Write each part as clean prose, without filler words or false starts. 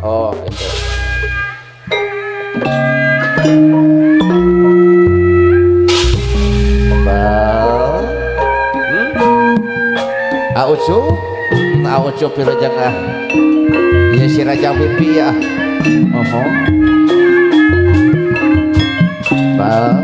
Oh itu. Bal. Aucu pilajang ah. Iya si Raja Pipi ya. Oho. Bal.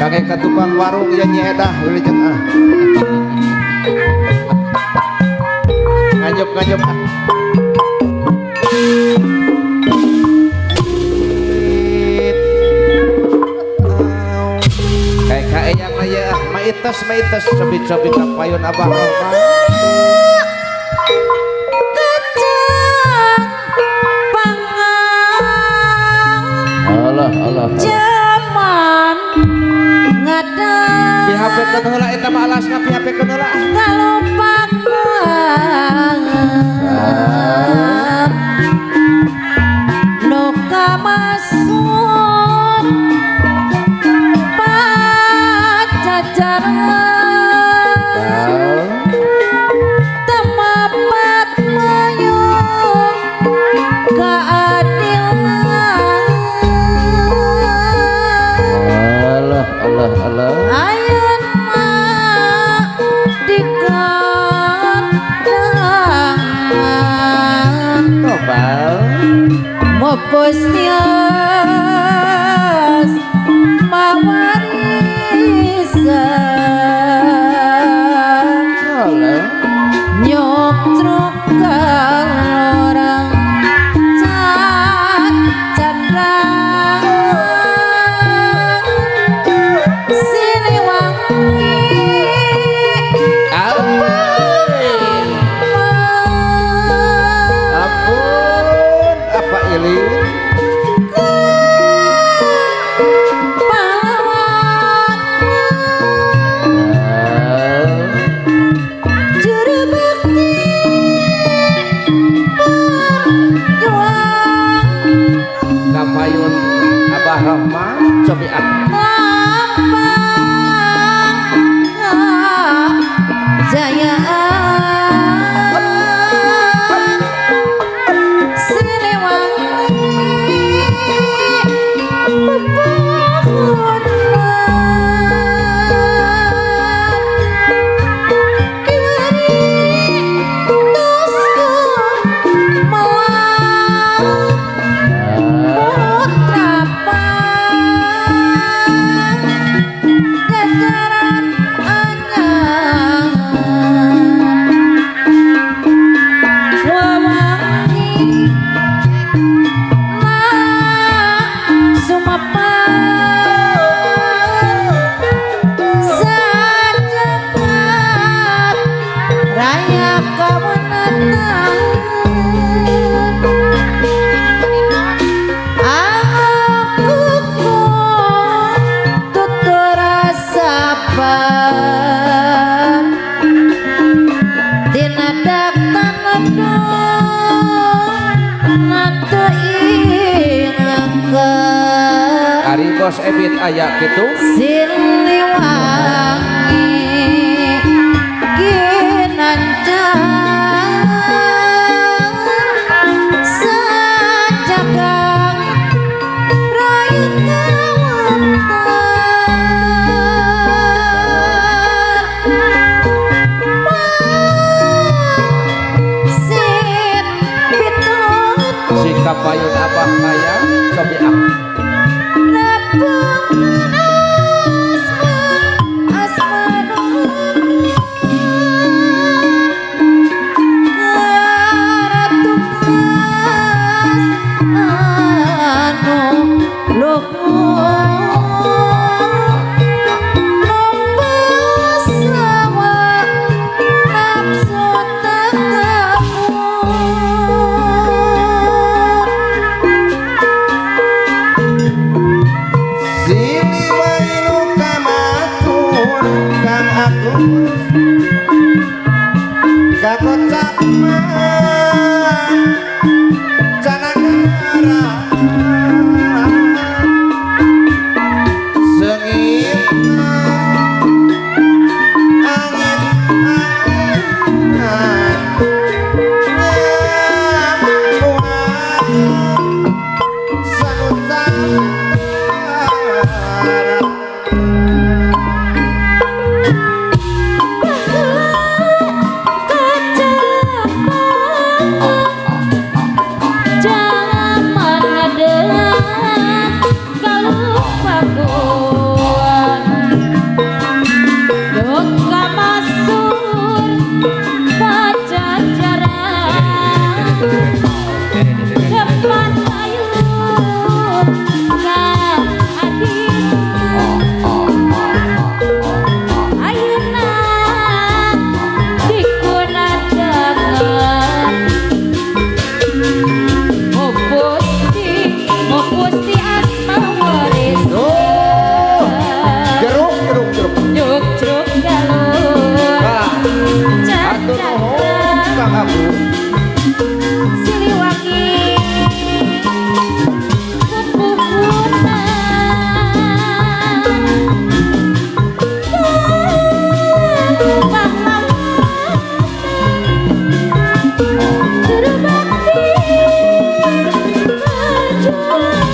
Kakek ke tukang warung ya nyedah pilajang ah. Nganyup ah. Kayak yang maya maitas sobit payun abah mah. Allah zaman ngadang PHP keneula eta mah alasna PHP keneula kalupakan nu kamasur pacacaran temapat mayung Allah ayeuna dikandang Nopal mopos tias mawarisan Allah nyok truk kalorang candrang Siliwangi ampun apa ilin juru bakti berjuang kapayun Abah Rahman cobi ah lambang kejayaan Siliwangi pepohonan Raya kawenangan akuku tutur sabar tinadak tanedong nantu ingakeun Ari bos Ebit aya kitu Siliwangi ginanjar sajagang raya kawentar sin pitut si kapayun Abah kaya cobi ah nepung asma aku Siliwangi Kepupunan Pahlawan Juru bakti Perjuangan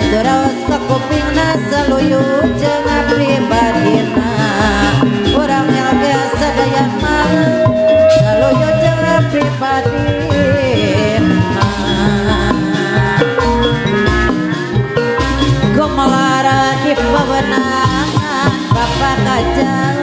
Terus ke kupingna seluyu jeung pribadina urang yang biasa daya mah seluyu jeung pribadina gumelara di pewenangan Bapak Kajang